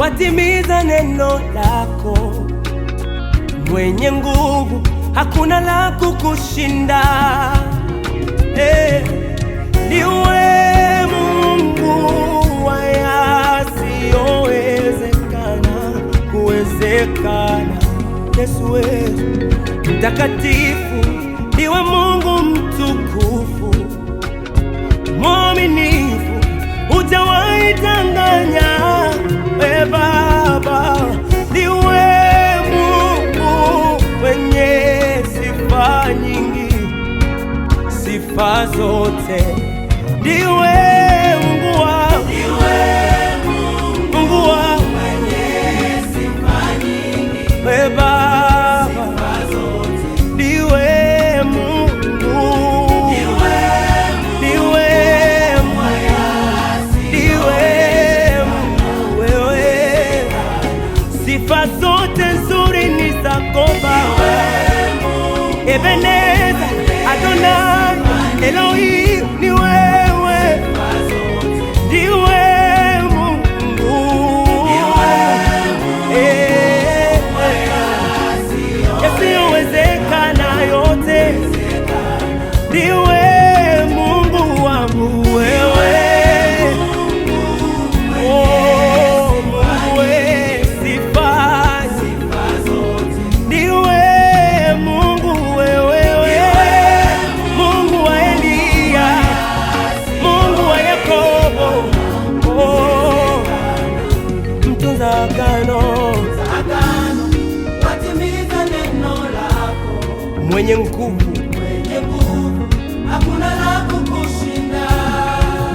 watimiza neno lako. Mwenye nguvu, hakuna la kukushinda. Niwe Mungu wa yasiyowezekana kuwezekana. Yesu wetu mtakatifu, niwe Mungu mtukufu, mwaminifu, hujawahi danganya. Baba, niwe Mungu mwenye sifa nyingi, sifa zote. Niwe Mungu wangu, Mungu wangu mwenye sifa nyingi, Baba, niwe Mungu, niwe sifa zote nzuri ni zako Baba. Ebeneza, Adonai, Elohim, ni wewe, niwe Mungu, yasiyowezekana yote, niwe Mungu wangu wewe. Mwenye nguvu, hakuna la kukushinda.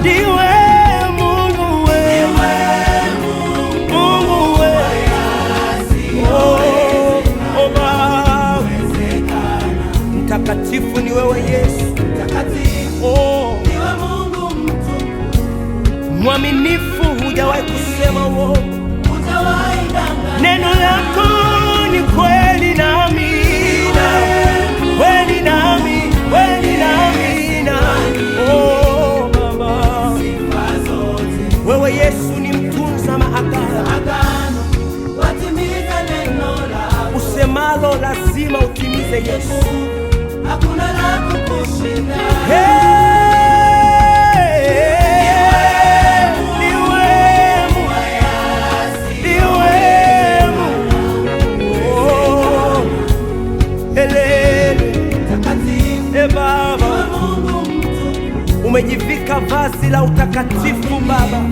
Ndiwe Mungu wewe, Mungu wewe, oh Baba mtakatifu ni wewe Yesu, niwe Mungu mtukufu, mwaminifu, hujawahi kusema uongo, neno lako ni kweli na amina. Kweli na amina, kweli na amina. Oh Baba, wewe Yesu ni mtunza maagano, watimiza neno lako. Usemalo lazima utimize Yesu, hakuna la kukushinda. Baba, umejivika vazi la utakatifu Baba.